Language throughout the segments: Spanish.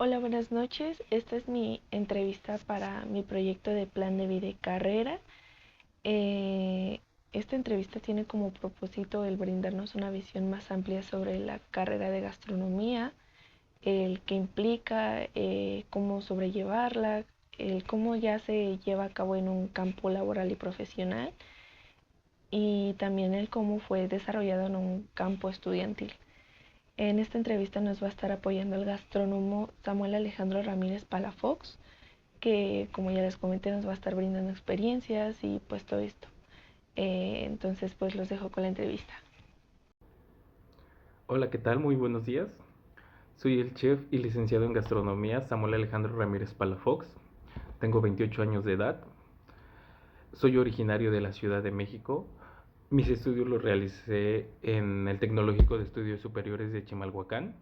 Hola, buenas noches. Esta es mi entrevista para mi proyecto de plan de vida y carrera. Eh, Esta entrevista tiene como propósito el brindarnos una visión más amplia sobre la carrera de gastronomía, el que implica, cómo sobrellevarla, el cómo ya se lleva a cabo en un campo laboral y profesional, y también el cómo fue desarrollado en un campo estudiantil. En esta entrevista nos va a estar apoyando el gastrónomo Samuel Alejandro Ramírez Palafox, que como ya les comenté nos va a estar brindando experiencias y pues todo esto. Entonces pues los dejo con la entrevista. Hola, ¿qué tal? Muy buenos días. Soy el chef y licenciado en gastronomía Samuel Alejandro Ramírez Palafox. Tengo 28 años de edad. Soy originario de la Ciudad de México. Mis estudios los realicé en el Tecnológico de Estudios Superiores de Chimalhuacán.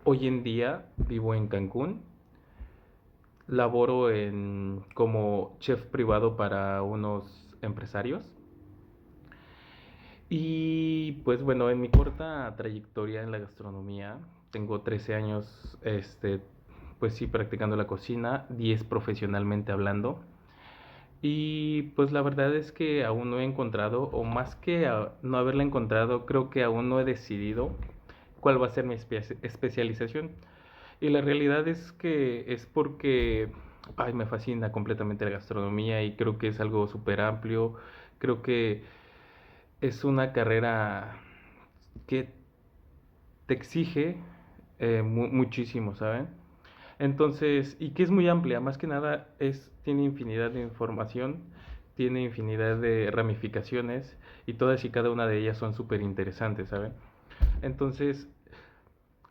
Hoy en día vivo en Cancún. Laboro como chef privado para unos empresarios. Y pues bueno, en mi corta trayectoria en la gastronomía, tengo 13 años, pues sí, practicando la cocina, 10 profesionalmente hablando. Y pues la verdad es que aún no he encontrado, o más que no haberla encontrado, creo que aún no he decidido cuál va a ser mi especialización. Y la realidad es que es porque, ay, me fascina completamente la gastronomía y creo que es algo súper amplio. Creo que es una carrera que te exige muchísimo, ¿saben? Entonces, y que es muy amplia, más que nada tiene infinidad de información, tiene infinidad de ramificaciones y todas y cada una de ellas son súper interesantes, ¿saben? Entonces,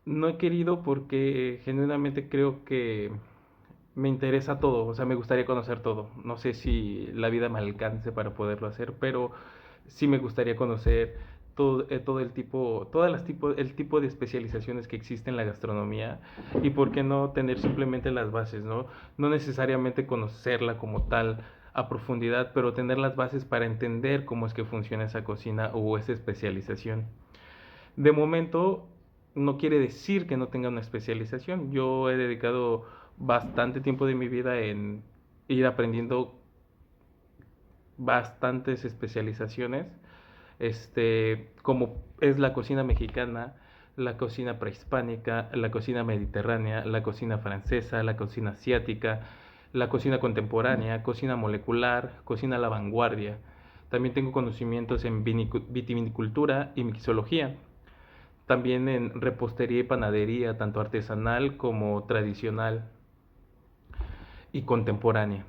no he querido porque genuinamente creo que me interesa todo, o sea, me gustaría conocer todo. No sé si la vida me alcance para poderlo hacer, pero sí me gustaría conocer todo el tipo de especializaciones que existe en la gastronomía y por qué no tener simplemente las bases, ¿no? No necesariamente conocerla como tal a profundidad, pero tener las bases para entender cómo es que funciona esa cocina o esa especialización. De momento, no quiere decir que no tenga una especialización. Yo he dedicado bastante tiempo de mi vida en ir aprendiendo bastantes especializaciones, como es la cocina mexicana, la cocina prehispánica, la cocina mediterránea, la cocina francesa, la cocina asiática, la cocina contemporánea, cocina molecular, cocina a la vanguardia. También tengo conocimientos en vitivinicultura y mixología. También en repostería y panadería, tanto artesanal como tradicional y contemporánea.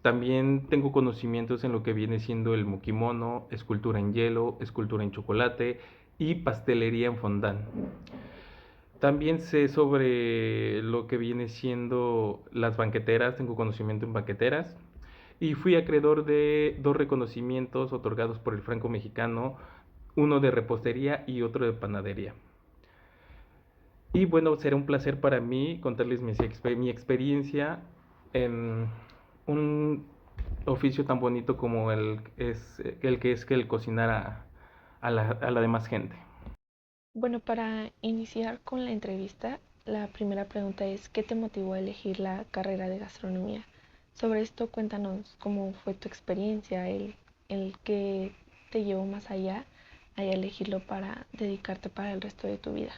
También tengo conocimientos en lo que viene siendo el mukimono, escultura en hielo, escultura en chocolate y pastelería en fondant. También sé sobre lo que viene siendo las banqueteras, tengo conocimiento en banqueteras y fui acreedor de dos reconocimientos otorgados por el Franco Mexicano, uno de repostería y otro de panadería. Y bueno, será un placer para mí contarles mi experiencia en un oficio tan bonito como el que es que el cocinar a la demás gente. Bueno, para iniciar con la entrevista, la primera pregunta es ¿qué te motivó a elegir la carrera de gastronomía? Sobre esto cuéntanos cómo fue tu experiencia, el que te llevó más allá a elegirlo para dedicarte para el resto de tu vida.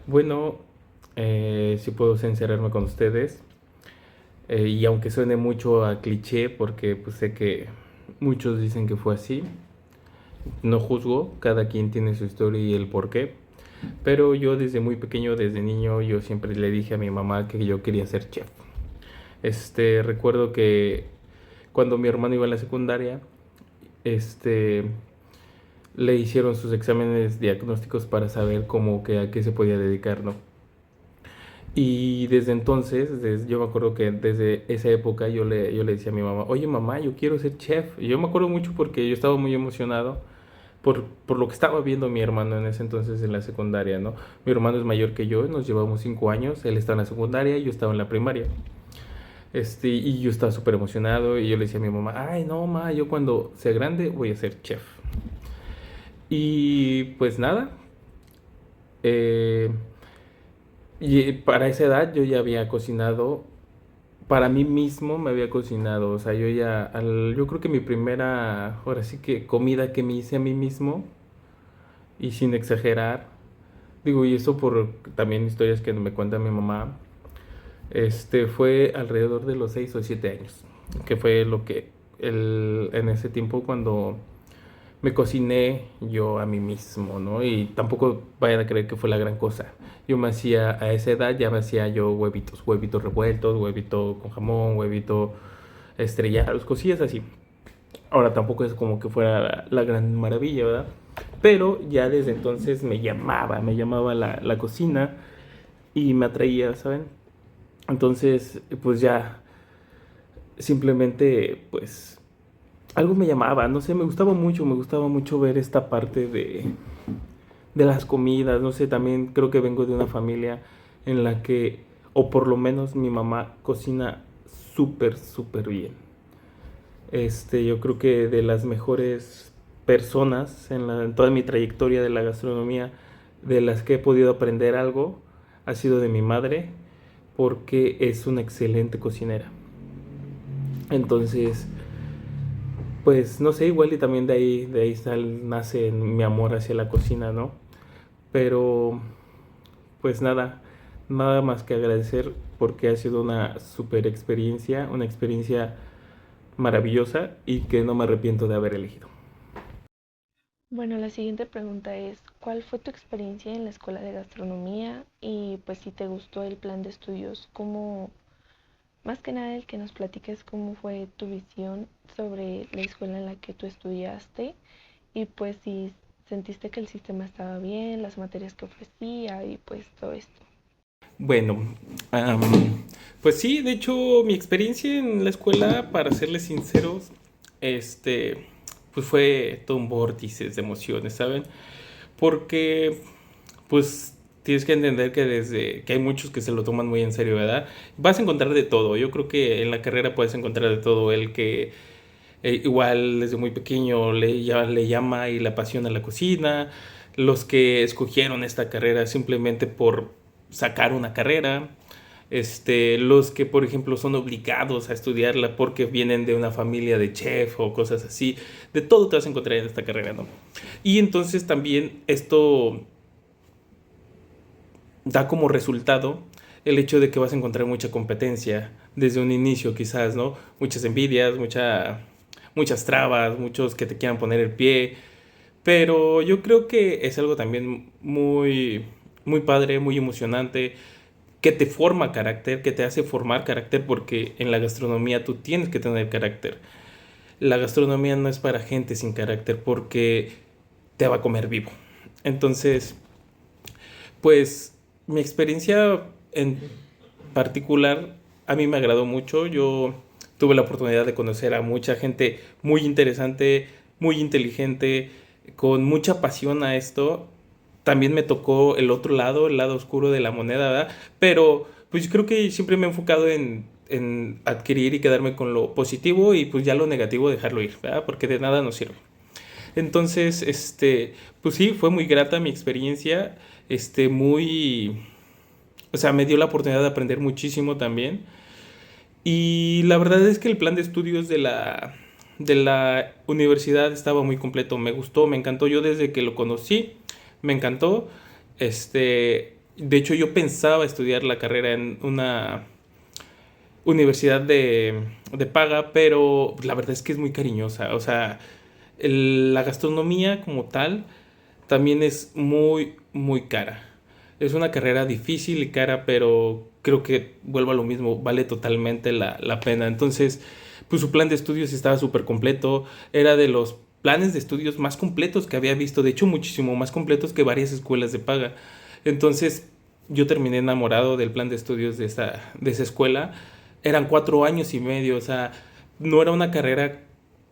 Bueno, si puedo sincerarme con ustedes, y aunque suene mucho a cliché, porque pues sé que muchos dicen que fue así, no juzgo, cada quien tiene su historia y el porqué. Pero yo desde muy pequeño, desde niño, yo siempre le dije a mi mamá que yo quería ser chef. Recuerdo que cuando mi hermano iba a la secundaria, este, le hicieron sus exámenes diagnósticos para saber cómo que a qué se podía dedicar, ¿no? Y desde entonces, yo me acuerdo que desde esa época yo le decía a mi mamá, oye mamá, yo quiero ser chef. Y yo me acuerdo mucho porque yo estaba muy emocionado por lo que estaba viendo mi hermano en ese entonces en la secundaria, ¿no? Mi hermano es mayor que yo, nos llevamos 5 años, él estaba en la secundaria y yo estaba en la primaria. Y yo estaba súper emocionado y yo le decía a mi mamá, ay no, ma, yo cuando sea grande voy a ser chef. Y pues nada, eh, Y para esa edad yo ya había cocinado, para mí mismo me había cocinado, o sea, yo creo que mi primera, ahora sí que comida que me hice a mí mismo, y sin exagerar, digo, y eso por también historias que me cuenta mi mamá, fue alrededor de los 6 o 7 años, que fue lo que en ese tiempo cuando me cociné yo a mí mismo, ¿no? Y tampoco vayan a creer que fue la gran cosa. Yo me hacía, a esa edad ya me hacía yo huevitos, huevitos revueltos, huevito con jamón, huevito estrellados, cosillas así. Ahora tampoco es como que fuera la gran maravilla, ¿verdad? Pero ya desde entonces me llamaba la cocina y me atraía, ¿saben? Entonces, pues ya simplemente, pues algo me llamaba, no sé, me gustaba mucho ver esta parte de las comidas, no sé, también creo que vengo de una familia en la que, o por lo menos mi mamá cocina súper, súper bien. Yo creo que de las mejores personas en toda mi trayectoria de la gastronomía, de las que he podido aprender algo, ha sido de mi madre, porque es una excelente cocinera. Entonces, pues no sé, igual y también nace mi amor hacia la cocina, ¿no? Pero, pues nada más que agradecer porque ha sido una super experiencia, una experiencia maravillosa y que no me arrepiento de haber elegido. Bueno, la siguiente pregunta es, ¿cuál fue tu experiencia en la escuela de gastronomía? Y pues si te gustó el plan de estudios, ¿cómo, más que nada el que nos platiques cómo fue tu visión sobre la escuela en la que tú estudiaste y pues si sentiste que el sistema estaba bien, las materias que ofrecía y pues todo esto? Bueno, pues sí, de hecho mi experiencia en la escuela, para serles sinceros, este, pues fue todo un vórtice de emociones, ¿saben? Porque pues tienes que entender que desde que hay muchos que se lo toman muy en serio, ¿verdad? Vas a encontrar de todo. Yo creo que en la carrera puedes encontrar de todo. El que igual desde muy pequeño le llama y le apasiona la cocina. Los que escogieron esta carrera simplemente por sacar una carrera. Los que, por ejemplo, son obligados a estudiarla porque vienen de una familia de chef o cosas así. De todo te vas a encontrar en esta carrera, ¿no? Y entonces también esto da como resultado el hecho de que vas a encontrar mucha competencia desde un inicio quizás, ¿no? Muchas envidias, muchas trabas, muchos que te quieran poner el pie, pero yo creo que es algo también muy padre, muy emocionante, que te forma carácter, que te hace formar carácter, porque en la gastronomía tú tienes que tener carácter. La gastronomía no es para gente sin carácter porque te va a comer vivo. Entonces, pues mi experiencia en particular a mí me agradó mucho. Yo tuve la oportunidad de conocer a mucha gente muy interesante, muy inteligente, con mucha pasión a esto. También me tocó el lado oscuro de la moneda, ¿verdad? Pero pues creo que siempre me he enfocado en adquirir y quedarme con lo positivo y pues ya lo negativo dejarlo ir, ¿verdad? Porque de nada nos sirve. Entonces, pues sí, fue muy grata mi experiencia, o sea, me dio la oportunidad de aprender muchísimo también. Y la verdad es que el plan de estudios de la universidad estaba muy completo, me gustó, me encantó, yo desde que lo conocí, me encantó. De hecho, yo pensaba estudiar la carrera en una universidad de paga, pero la verdad es que es muy cariñosa, o sea, la gastronomía como tal también es muy cara. Es una carrera difícil y cara, pero creo que vuelvo a lo mismo, vale totalmente la pena. Entonces, pues su plan de estudios estaba súper completo, era de los planes de estudios más completos que había visto, de hecho muchísimo más completos que varias escuelas de paga. Entonces, yo terminé enamorado del plan de estudios de esa escuela. Eran 4 años y medio, o sea, no era una carrera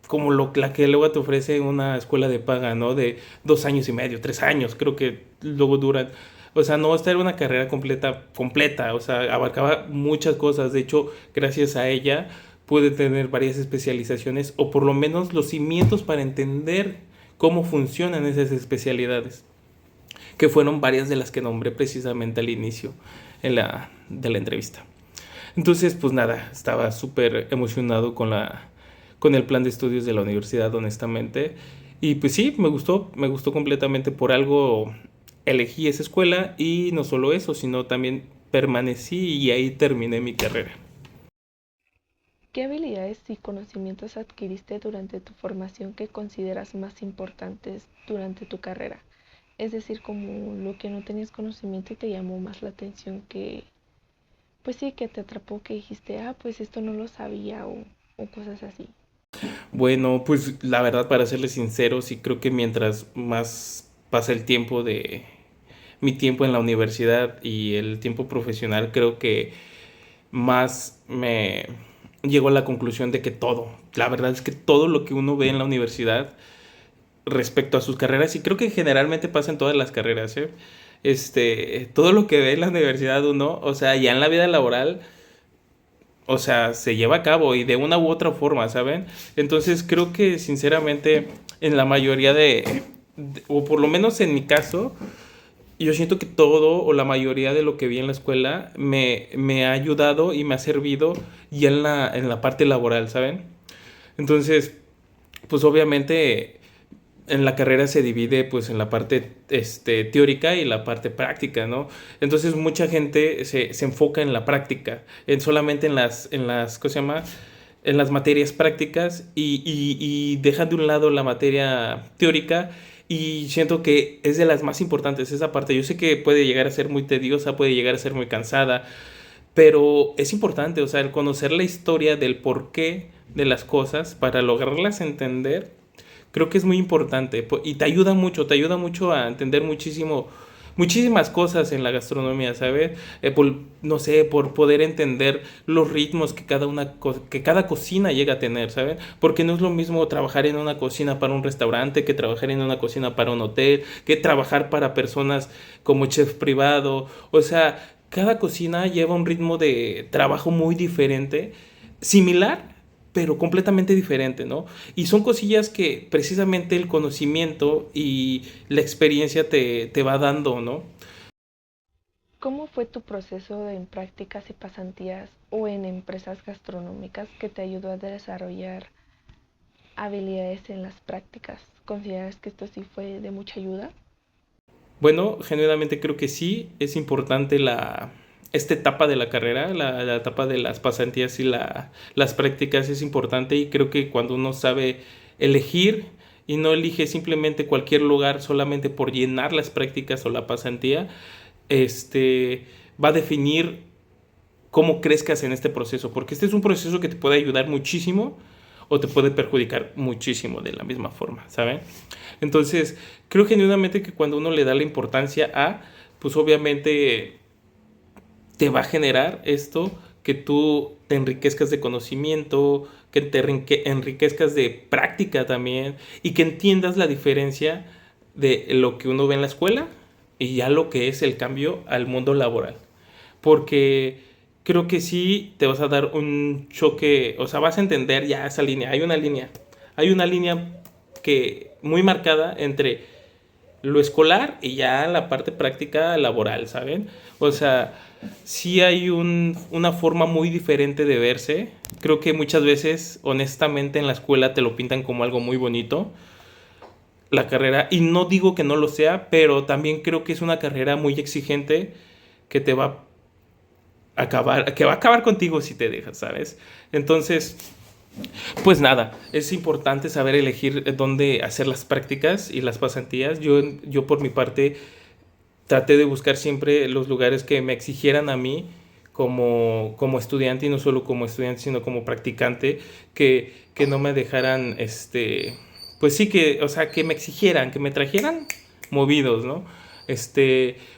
como la que luego te ofrece una escuela de paga, ¿no? De 2 años y medio, 3 años, creo que luego duran. O sea, no, esta era una carrera completa, o sea, abarcaba muchas cosas. De hecho, gracias a ella pude tener varias especializaciones o por lo menos los cimientos para entender cómo funcionan esas especialidades, que fueron varias de las que nombré precisamente al inicio. de la entrevista. Entonces, pues nada, estaba súper emocionado con el plan de estudios de la universidad, honestamente. Y pues sí, me gustó completamente. Por algo elegí esa escuela y no solo eso, sino también permanecí y ahí terminé mi carrera. ¿Qué habilidades y conocimientos adquiriste durante tu formación que consideras más importantes durante tu carrera? Es decir, como lo que no tenías conocimiento y te llamó más la atención que, pues sí, que te atrapó, que dijiste, ah, pues esto no lo sabía o cosas así. Bueno, pues la verdad, para serles sincero, sí creo que mientras más pasa el tiempo de mi tiempo en la universidad y el tiempo profesional, creo que más me llego a la conclusión de que todo, la verdad es que todo lo que uno ve en la universidad respecto a sus carreras, y creo que generalmente pasa en todas las carreras, ¿eh? Todo lo que ve en la universidad uno, o sea, ya en la vida laboral, o sea, se lleva a cabo y de una u otra forma, ¿saben? Entonces creo que sinceramente en la mayoría o por lo menos en mi caso, yo siento que todo o la mayoría de lo que vi en la escuela me ha ayudado y me ha servido ya en la parte laboral, ¿saben? Entonces, pues obviamente en la carrera se divide pues en la parte teórica y la parte práctica, ¿no? Entonces mucha gente se enfoca en la práctica, solamente ¿cómo se llama? En las materias prácticas y dejan de un lado la materia teórica y siento que es de las más importantes esa parte. Yo sé que puede llegar a ser muy tediosa, puede llegar a ser muy cansada, pero es importante, o sea, el conocer la historia del porqué de las cosas para lograrlas entender, creo que es muy importante y te ayuda mucho a entender muchísimas cosas en la gastronomía, ¿sabes? No sé, por poder entender los ritmos que cada cocina llega a tener, ¿sabes? Porque no es lo mismo trabajar en una cocina para un restaurante que trabajar en una cocina para un hotel, que trabajar para personas como chef privado, o sea, cada cocina lleva un ritmo de trabajo muy diferente, similar, pero completamente diferente, ¿no? Y son cosillas que precisamente el conocimiento y la experiencia te va dando, ¿no? ¿Cómo fue tu proceso en prácticas y pasantías o en empresas gastronómicas que te ayudó a desarrollar habilidades en las prácticas? ¿Consideras que esto sí fue de mucha ayuda? Bueno, genuinamente creo que sí, es importante esta etapa de la carrera, la etapa de las pasantías y las prácticas es importante y creo que cuando uno sabe elegir y no elige simplemente cualquier lugar solamente por llenar las prácticas o la pasantía, este, va a definir cómo crezcas en este proceso, porque este es un proceso que te puede ayudar muchísimo o te puede perjudicar muchísimo de la misma forma, ¿saben? Entonces, creo genuinamente que cuando uno le da la importancia pues obviamente te va a generar esto, que tú te enriquezcas de conocimiento, que te enriquezcas de práctica también y que entiendas la diferencia de lo que uno ve en la escuela y ya lo que es el cambio al mundo laboral. Porque creo que sí te vas a dar un choque, o sea, vas a entender ya esa línea. Hay una línea que muy marcada entre lo escolar y ya la parte práctica laboral, ¿saben? O sea, sí hay una forma muy diferente de verse. Creo que muchas veces, honestamente, en la escuela te lo pintan como algo muy bonito, la carrera, y no digo que no lo sea, pero también creo que es una carrera muy exigente que te va que va a acabar contigo si te dejas, ¿sabes? Entonces, pues nada, es importante saber elegir dónde hacer las prácticas y las pasantías. Yo por mi parte traté de buscar siempre los lugares que me exigieran a mí como estudiante y no solo como estudiante, sino como practicante, que no me dejaran, pues sí que, o sea, que me exigieran, que me trajeran movidos, ¿no?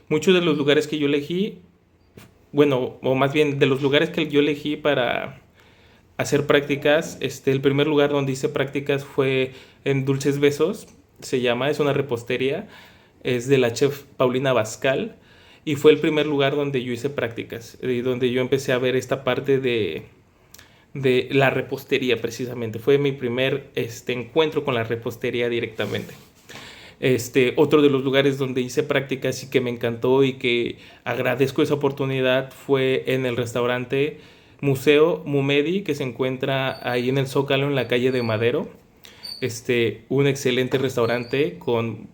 Muchos de los lugares que yo elegí, bueno, o más bien de los lugares que yo elegí para hacer prácticas, el primer lugar donde hice prácticas fue en Dulces Besos, se llama, es una repostería, es de la chef Paulina Bascal, y fue el primer lugar donde yo hice prácticas, y donde yo empecé a ver esta parte de la repostería precisamente. Fue mi primer encuentro con la repostería directamente. Otro de los lugares donde hice prácticas y que me encantó y que agradezco esa oportunidad fue en el restaurante Museo Mumedi, que se encuentra ahí en el Zócalo, en la calle de Madero. Un excelente restaurante con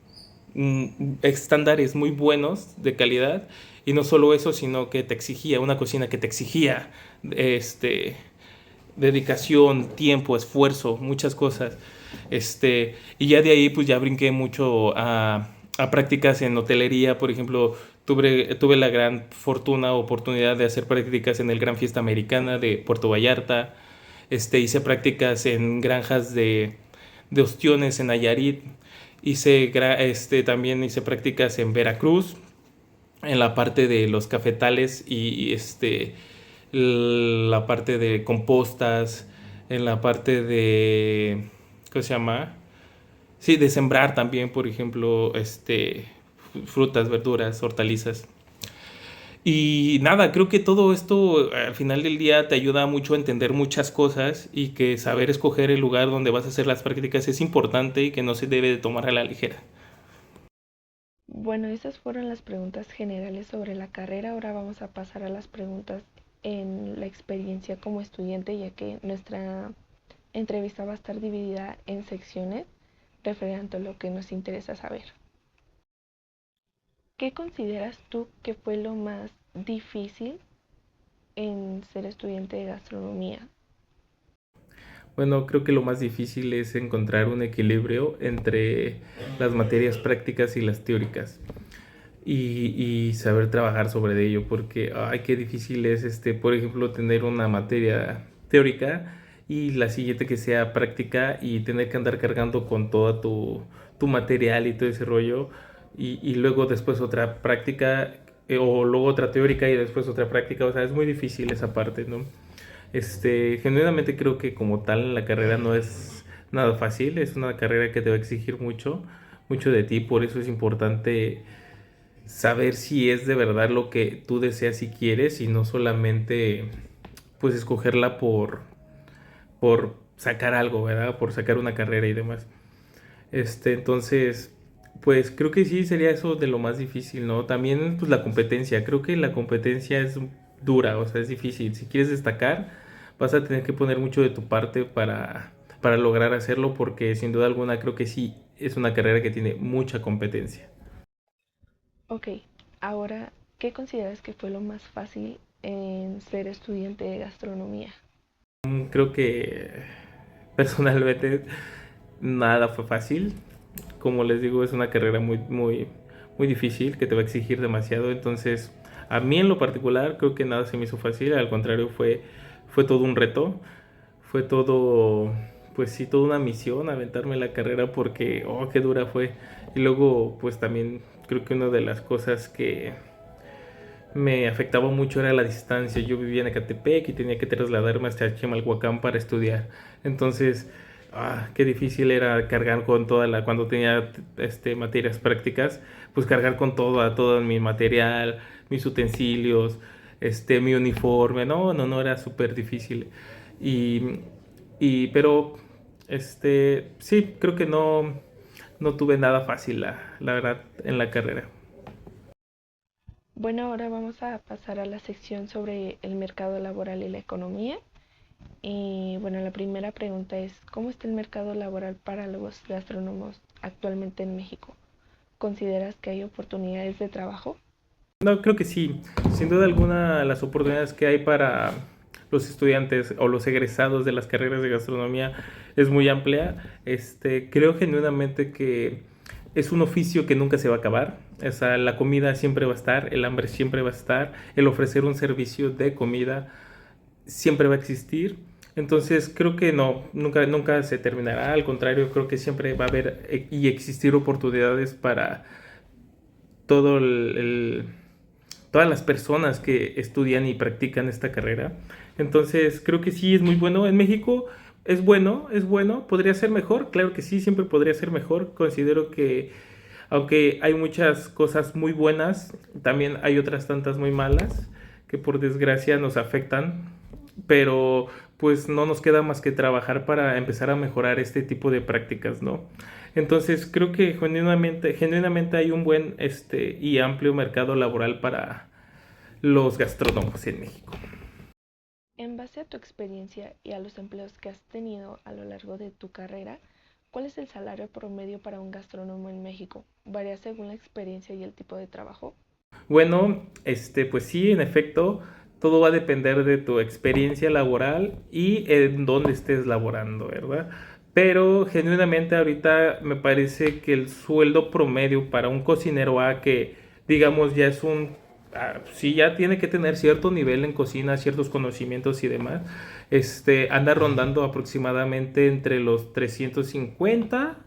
estándares muy buenos de calidad, y no solo eso, sino que te exigía una cocina que te exigía dedicación, tiempo, esfuerzo, muchas cosas. Y ya de ahí pues ya brinqué mucho a prácticas en hotelería. Por ejemplo, tuve la gran fortuna, oportunidad de hacer prácticas en el Gran Fiesta Americana de Puerto Vallarta. Hice prácticas en granjas de ostiones en Nayarit. También hice prácticas en Veracruz, en la parte de los cafetales y la parte de compostas, en la parte de, ¿cómo se llama? Sí, de sembrar también, por ejemplo, frutas, verduras, hortalizas. Y nada, creo que todo esto al final del día te ayuda mucho a entender muchas cosas, y que saber escoger el lugar donde vas a hacer las prácticas es importante y que no se debe de tomar a la ligera. Bueno, esas fueron las preguntas generales sobre la carrera. Ahora vamos a pasar a las preguntas en la experiencia como estudiante, ya que nuestra entrevista va a estar dividida en secciones referente a lo que nos interesa saber. ¿Qué consideras tú que fue lo más difícil en ser estudiante de gastronomía? Bueno, creo que lo más difícil es encontrar un equilibrio entre las materias prácticas y las teóricas, y saber trabajar sobre ello, porque ay, qué difícil es, por ejemplo, tener una materia teórica y la siguiente que sea práctica, y tener que andar cargando con todo tu material y todo ese rollo, y luego después otra práctica, o luego otra teórica y después otra práctica. O sea, es muy difícil esa parte, ¿no? Genuinamente creo que como tal la carrera no es nada fácil, es una carrera que te va a exigir mucho, mucho de ti. Por eso es importante saber si es de verdad lo que tú deseas y quieres, y no solamente pues escogerla por sacar algo, ¿verdad? Por sacar una carrera y demás. Entonces, pues creo que sí sería eso de lo más difícil, ¿no? También pues la competencia, creo que la competencia es dura, o sea, es difícil. Si quieres destacar, vas a tener que poner mucho de tu parte para lograr hacerlo, porque sin duda alguna creo que sí es una carrera que tiene mucha competencia. Ok, ahora, ¿qué consideras que fue lo más fácil en ser estudiante de gastronomía? Creo que personalmente nada fue fácil. Como les digo, es una carrera muy, muy, muy difícil, que te va a exigir demasiado. Entonces, a mí en lo particular, creo que nada se me hizo fácil. Al contrario, fue todo un reto. Fue todo, pues sí, toda una misión aventarme la carrera, porque, oh, qué dura fue. Y luego, pues también creo que una de las cosas que me afectaba mucho era la distancia. Yo vivía en Ecatepec y tenía que trasladarme hasta Chimalhuacán para estudiar. Entonces, qué difícil era cargar con cuando tenía materias prácticas, pues cargar con todo mi material, mis utensilios, mi uniforme. No, no, no, era súper difícil. Y, pero, sí, creo que no tuve nada fácil, la verdad, en la carrera. Bueno, ahora vamos a pasar a la sección sobre el mercado laboral y la economía. Y bueno, la primera pregunta es, ¿cómo está el mercado laboral para los gastrónomos actualmente en México? ¿Consideras que hay oportunidades de trabajo? No, creo que sí. Sin duda alguna, las oportunidades que hay para los estudiantes o los egresados de las carreras de gastronomía es muy amplia. Creo genuinamente que es un oficio que nunca se va a acabar. O sea, la comida siempre va a estar, el hambre siempre va a estar, el ofrecer un servicio de comida siempre va a existir. Entonces creo que no, nunca, nunca se terminará. Al contrario, creo que siempre va a haber y existir oportunidades para todo todas las personas que estudian y practican esta carrera. Entonces creo que sí es muy bueno. En México es bueno, podría ser mejor, claro que sí, siempre podría ser mejor. Considero que aunque hay muchas cosas muy buenas, también hay otras tantas muy malas que por desgracia nos afectan, pero pues no nos queda más que trabajar para empezar a mejorar este tipo de prácticas, ¿no? Entonces creo que genuinamente hay un buen y amplio mercado laboral para los gastrónomos en México. En base a tu experiencia y a los empleos que has tenido a lo largo de tu carrera, ¿cuál es el salario promedio para un gastrónomo en México? ¿Varía según la experiencia y el tipo de trabajo? Bueno, pues sí, en efecto, todo va a depender de tu experiencia laboral y en dónde estés laborando, ¿verdad? Pero genuinamente ahorita me parece que el sueldo promedio para un cocinero A que digamos ya es sí ya tiene que tener cierto nivel en cocina, ciertos conocimientos y demás, anda rondando aproximadamente entre los 350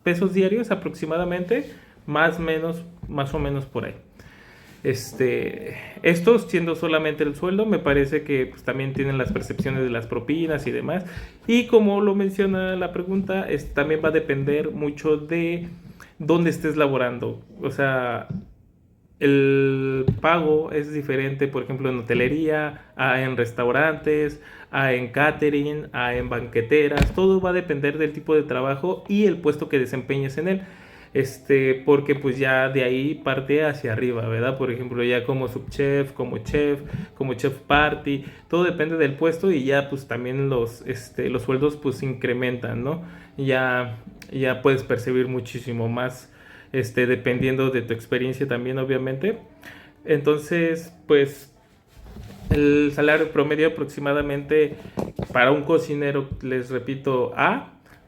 pesos diarios aproximadamente, más o menos por ahí. Esto siendo solamente el sueldo, me parece que pues, también tienen las percepciones de las propinas y demás. Y como lo menciona la pregunta, también va a depender mucho de dónde estés laborando. O sea, el pago es diferente, por ejemplo, en hotelería, en restaurantes, en catering, en banqueteras. Todo va a depender del tipo de trabajo y el puesto que desempeñes en él. Porque pues ya de ahí parte hacia arriba, ¿verdad? Por ejemplo, ya como subchef, como chef party, todo depende del puesto y ya pues también los sueldos pues incrementan, ¿no? Ya, ya puedes percibir muchísimo más, dependiendo de tu experiencia también, obviamente. Entonces, pues el salario promedio aproximadamente para un cocinero, les repito,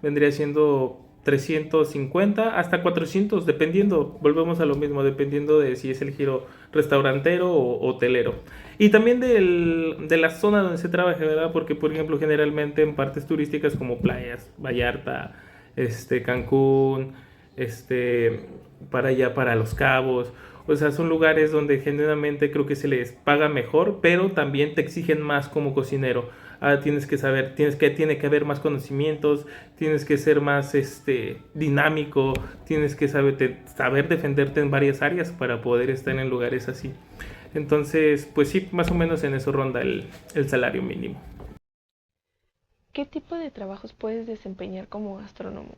vendría siendo 350 hasta 400, dependiendo, volvemos a lo mismo, dependiendo de si es el giro restaurantero o hotelero. Y también de la zona donde se trabaja, ¿verdad? Porque, por ejemplo, generalmente en partes turísticas como playas, Vallarta, Cancún, para allá, para Los Cabos. O sea, son lugares donde genuinamente creo que se les paga mejor, pero también te exigen más como cocinero. Tienes que saber, tiene que haber más conocimientos, tienes que ser más dinámico, tienes que saber defenderte en varias áreas para poder estar en lugares así. Entonces, pues sí, más o menos en eso ronda el salario mínimo. ¿Qué tipo de trabajos puedes desempeñar como gastrónomo?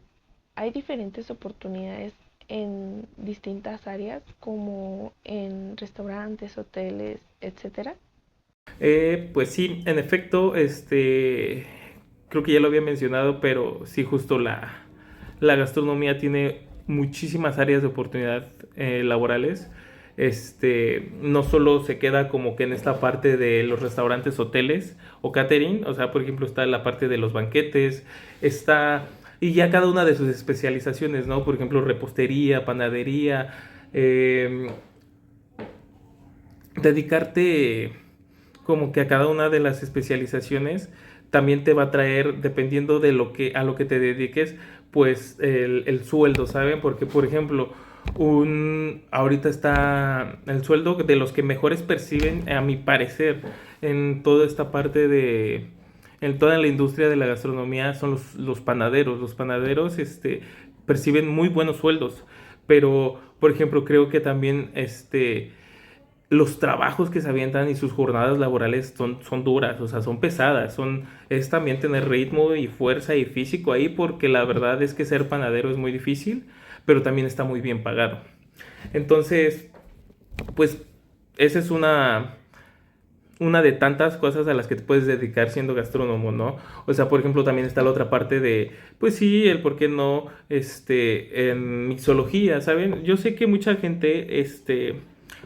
Hay diferentes oportunidades en distintas áreas, como en restaurantes, hoteles, etcétera. Pues sí, en efecto, creo que ya lo había mencionado, pero sí, justo la gastronomía tiene muchísimas áreas de oportunidad laborales. No solo se queda como que en esta parte de los restaurantes, hoteles o catering, o sea, por ejemplo, está la parte de los banquetes, y ya cada una de sus especializaciones, ¿no? Por ejemplo, repostería, panadería, eh, dedicarte como que a cada una de las especializaciones también te va a traer, dependiendo de a lo que te dediques, pues el sueldo, ¿saben? Porque, por ejemplo, ahorita está el sueldo de los que mejores perciben, a mi parecer, en toda esta parte en toda la industria de la gastronomía son los panaderos. Los panaderos, perciben muy buenos sueldos, pero, por ejemplo, creo que también, los trabajos que se avientan y sus jornadas laborales son duras, o sea, son pesadas, es también tener ritmo y fuerza y físico ahí, porque la verdad es que ser panadero es muy difícil, pero también está muy bien pagado. Entonces, pues, esa es una de tantas cosas a las que te puedes dedicar siendo gastrónomo, ¿no? O sea, por ejemplo, también está la otra parte de, pues sí, el por qué no, en mixología, ¿saben? Yo sé que mucha gente,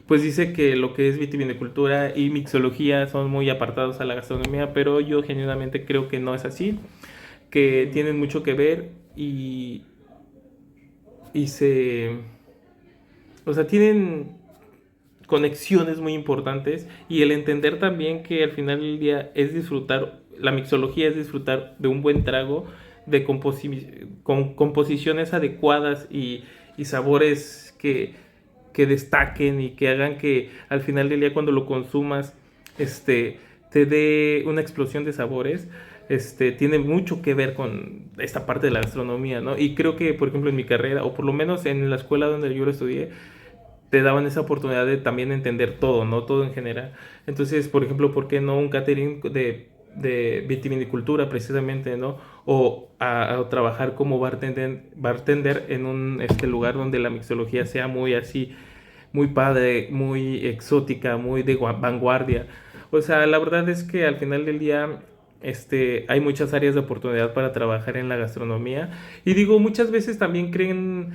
pues dice que lo que es vitivinicultura y mixología son muy apartados a la gastronomía, pero yo genuinamente creo que no es así, que tienen mucho que ver y o sea, tienen conexiones muy importantes y el entender también que al final del día es disfrutar, la mixología es disfrutar de un buen trago, con composiciones adecuadas y sabores que destaquen y que hagan que al final del día cuando lo consumas, te dé una explosión de sabores. Tiene mucho que ver con esta parte de la gastronomía, ¿no? Y creo que, por ejemplo, en mi carrera, o por lo menos en la escuela donde yo lo estudié, te daban esa oportunidad de también entender todo, ¿no? Todo en general. Entonces, por ejemplo, ¿por qué no un catering de vitivinicultura precisamente, ¿no? O a trabajar como bartender en un lugar donde la mixología sea muy así, muy padre, muy exótica, muy de vanguardia. O sea, la verdad es que al final del día hay muchas áreas de oportunidad para trabajar en la gastronomía. Y digo, muchas veces también creen,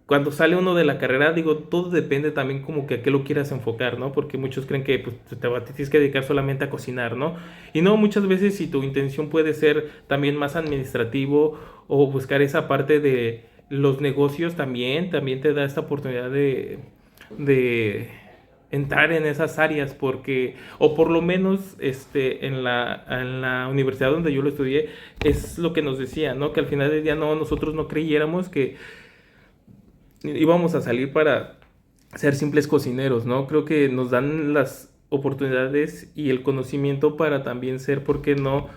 cuando sale uno de la carrera, digo, todo depende también como que a qué lo quieras enfocar, ¿no? Porque muchos creen que pues, te tienes que dedicar solamente a cocinar, ¿no? Y no, muchas veces si tu intención puede ser también más administrativo o buscar esa parte de los negocios también te da esta oportunidad de entrar en esas áreas porque, o por lo menos en la universidad donde yo lo estudié, es lo que nos decía, ¿no? Que al final del día no, nosotros no creyéramos que íbamos a salir para ser simples cocineros, ¿no? Creo que nos dan las oportunidades y el conocimiento para también ser, ¿por qué no?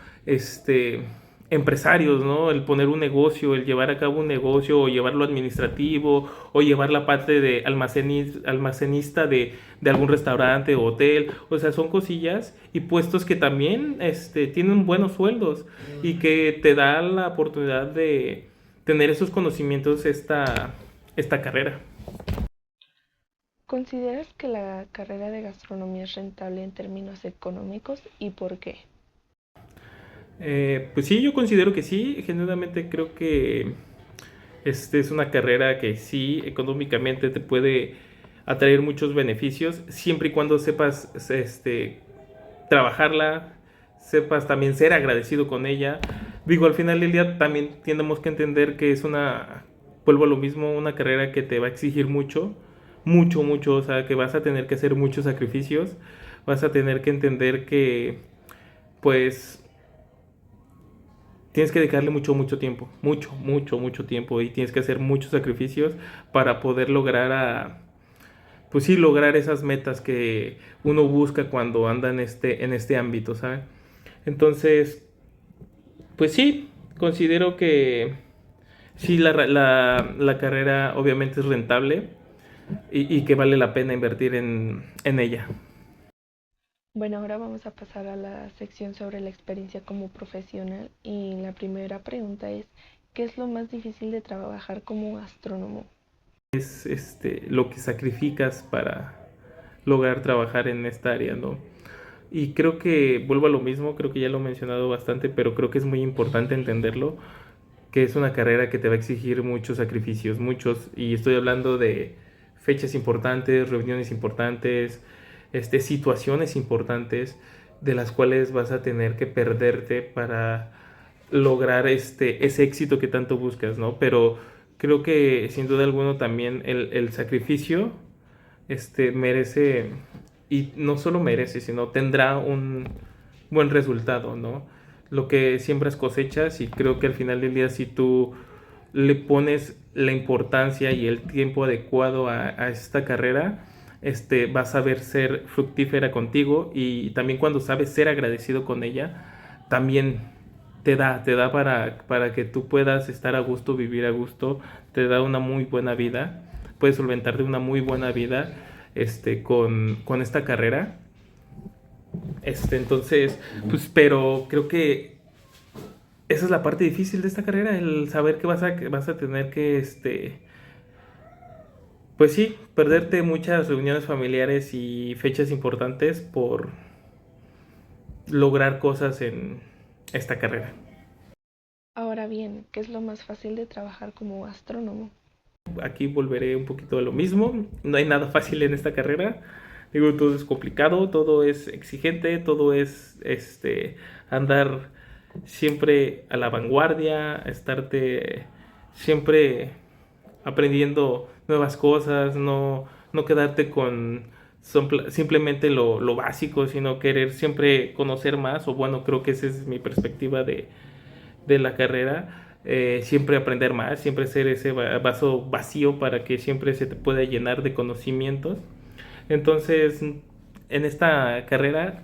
Empresarios, ¿no? El poner un negocio, el llevar a cabo un negocio, o llevarlo administrativo, o llevar la parte de almacenista de algún restaurante o hotel. O sea, son cosillas y puestos que también tienen buenos sueldos y que te da la oportunidad de tener esos conocimientos esta carrera. ¿Consideras que la carrera de gastronomía es rentable en términos económicos y por qué? Pues sí, yo considero que sí, genuinamente creo que es una carrera que sí, económicamente te puede atraer muchos beneficios, siempre y cuando sepas trabajarla, sepas también ser agradecido con ella. Digo, al final del día también tenemos que entender que es vuelvo a lo mismo, una carrera que te va a exigir mucho, mucho, o sea, que vas a tener que hacer muchos sacrificios, vas a tener que entender que, pues, tienes que dedicarle mucho tiempo, mucho tiempo y tienes que hacer muchos sacrificios para poder lograr pues sí, lograr esas metas que uno busca cuando anda en este ámbito, ¿sabes? Entonces, pues sí, considero que sí, la carrera obviamente es rentable y que vale la pena invertir en ella. Bueno, ahora vamos a pasar a la sección sobre la experiencia como profesional y la primera pregunta es, ¿qué es lo más difícil de trabajar como gastrónomo? Lo que sacrificas para lograr trabajar en esta área, ¿no? Y creo que vuelvo a lo mismo, creo que ya lo he mencionado bastante, pero creo que es muy importante entenderlo, que es una carrera que te va a exigir muchos sacrificios, muchos, y estoy hablando de fechas importantes, reuniones importantes, situaciones importantes de las cuales vas a tener que perderte para lograr ese éxito que tanto buscas, ¿no? Pero creo que sin duda alguna también el sacrificio merece, y no solo merece, sino tendrá un buen resultado, ¿no? Lo que siembras cosechas y creo que al final del día si tú le pones la importancia y el tiempo adecuado a esta carrera, vas a ver ser fructífera contigo y también cuando sabes ser agradecido con ella, también te da para que tú puedas estar a gusto, vivir a gusto, te da una muy buena vida, puedes solventarte una muy buena vida con esta carrera. Entonces, pues, pero creo que esa es la parte difícil de esta carrera, el saber que vas a tener que, pues sí, perderte muchas reuniones familiares y fechas importantes por lograr cosas en esta carrera. Ahora bien, ¿qué es lo más fácil de trabajar como gastrónomo? Aquí volveré un poquito de lo mismo. No hay nada fácil en esta carrera. Digo, todo es complicado, todo es exigente, todo es andar siempre a la vanguardia, estarte siempre aprendiendo nuevas cosas, no quedarte con simplemente lo básico, sino querer siempre conocer más, o bueno, creo que esa es mi perspectiva de la carrera, siempre aprender más, siempre ser ese vaso vacío para que siempre se te pueda llenar de conocimientos. Entonces, en esta carrera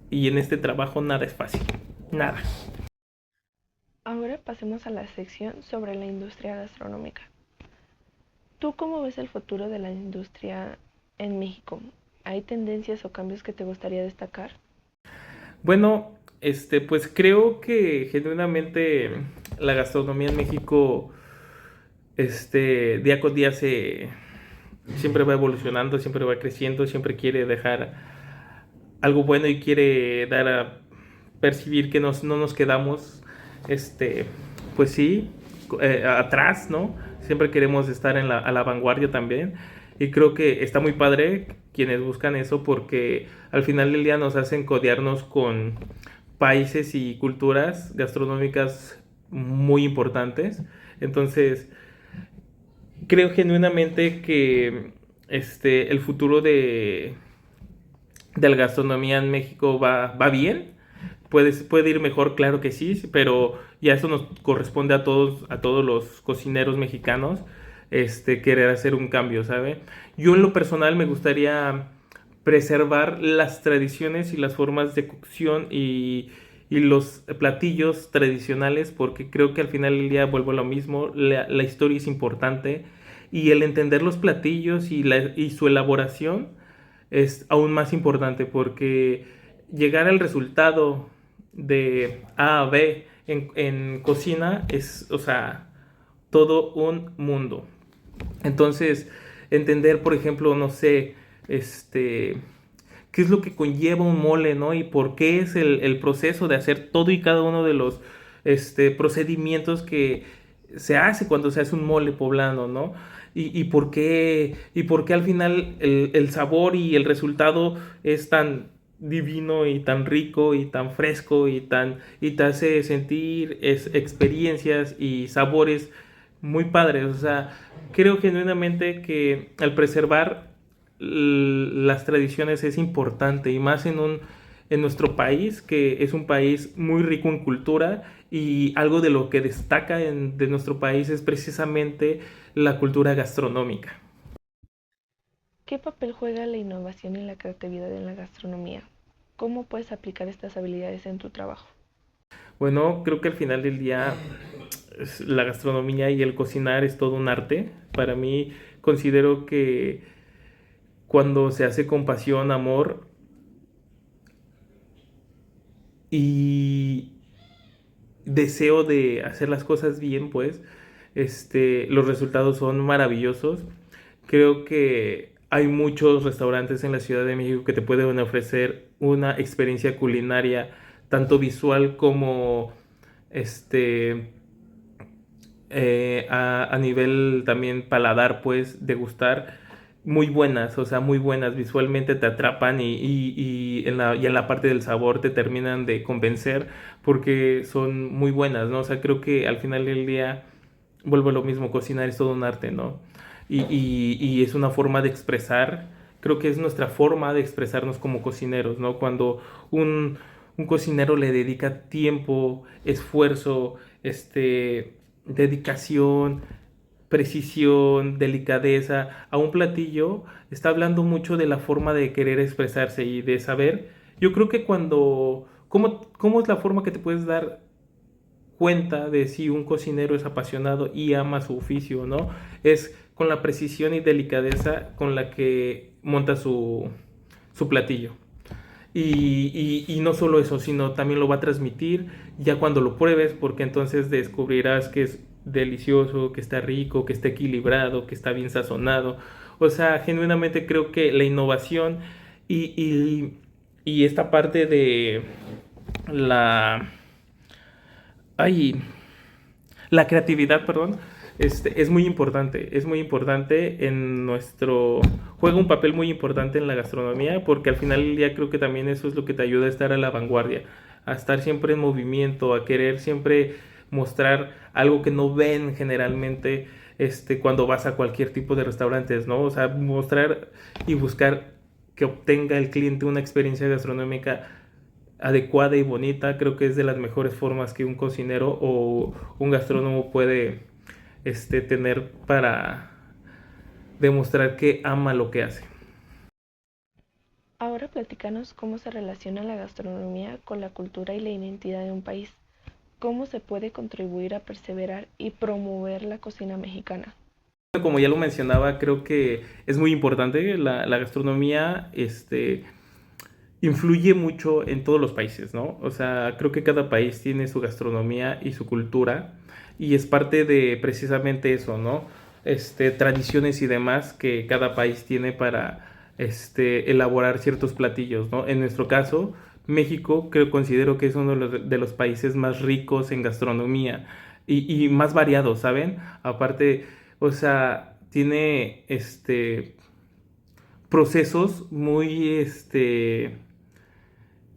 y en este trabajo nada es fácil, nada. Ahora pasemos a la sección sobre la industria gastronómica. ¿Tú cómo ves el futuro de la industria en México? ¿Hay tendencias o cambios que te gustaría destacar? Bueno, pues creo que genuinamente la gastronomía en México, día con día siempre va evolucionando, siempre va creciendo, siempre quiere dejar algo bueno y quiere dar a percibir que no nos quedamos, este, pues sí, atrás, ¿no? Siempre queremos estar a la vanguardia también. Y creo que está muy padre quienes buscan eso porque al final del día nos hacen codearnos con países y culturas gastronómicas muy importantes. Entonces, creo genuinamente que el futuro de la gastronomía en México va bien. Puede ir mejor, claro que sí, pero ya eso nos corresponde a todos los cocineros mexicanos, querer hacer un cambio, ¿sabe? Yo en lo personal me gustaría preservar las tradiciones y las formas de cocción y los platillos tradicionales, porque creo que al final del día vuelvo a lo mismo, la historia es importante y el entender los platillos y su elaboración es aún más importante porque llegar al resultado de A a B en cocina es, o sea, todo un mundo. Entonces, entender, por ejemplo, no sé, qué es lo que conlleva un mole, ¿no? Y por qué es el proceso de hacer todo y cada uno de los procedimientos que se hace cuando se hace un mole poblano, ¿no? Y por qué al final el sabor y el resultado es tan divino y tan rico y tan fresco y te hace sentir experiencias y sabores muy padres. O sea, creo genuinamente que al preservar las tradiciones es importante y más en nuestro país, que es un país muy rico en cultura y algo de lo que destaca de nuestro país es precisamente la cultura gastronómica. ¿Qué papel juega la innovación y la creatividad en la gastronomía? ¿Cómo puedes aplicar estas habilidades en tu trabajo? Bueno, creo que al final del día la gastronomía y el cocinar es todo un arte. Para mí considero que cuando se hace con pasión, amor y deseo de hacer las cosas bien, pues, los resultados son maravillosos. Creo que hay muchos restaurantes en la Ciudad de México que te pueden ofrecer una experiencia culinaria, tanto visual como este a nivel también paladar, pues, degustar muy buenas, o sea, muy buenas, visualmente te atrapan y en la parte del sabor te terminan de convencer porque son muy buenas, ¿no? O sea, creo que al final del día vuelvo a lo mismo, cocinar es todo un arte, ¿no? Y es una forma de expresar, creo que es nuestra forma de expresarnos como cocineros, ¿no? Cuando un cocinero le dedica tiempo, esfuerzo, dedicación, precisión, delicadeza a un platillo, está hablando mucho de la forma de querer expresarse y de saber. Yo creo que ¿cómo es la forma que te puedes dar cuenta de si un cocinero es apasionado y ama su oficio, ¿no? Es con la precisión y delicadeza con la que monta su platillo. Y no solo eso, sino también lo va a transmitir ya cuando lo pruebes, porque entonces descubrirás que es delicioso, que está rico, que está equilibrado, que está bien sazonado. O sea, genuinamente creo que la innovación y, y, y esta parte de la... Ay, la creatividad, perdón, es muy importante en juega un papel muy importante en la gastronomía, porque al final del día creo que también eso es lo que te ayuda a estar a la vanguardia, a estar siempre en movimiento, a querer siempre mostrar algo que no ven generalmente, cuando vas a cualquier tipo de restaurantes, ¿no? O sea, mostrar y buscar que obtenga el cliente una experiencia gastronómica adecuada y bonita, creo que es de las mejores formas que un cocinero o un gastrónomo puede tener para demostrar que ama lo que hace. Ahora platícanos cómo se relaciona la gastronomía con la cultura y la identidad de un país. ¿Cómo se puede contribuir a perseverar y promover la cocina mexicana? Como ya lo mencionaba, creo que es muy importante la gastronomía, influye mucho en todos los países, ¿no? O sea, creo que cada país tiene su gastronomía y su cultura y es parte de precisamente eso, ¿no? Tradiciones y demás que cada país tiene para elaborar ciertos platillos, ¿no? En nuestro caso, México considero que es uno de los países más ricos en gastronomía y más variados, ¿saben? Aparte, o sea, tiene procesos muy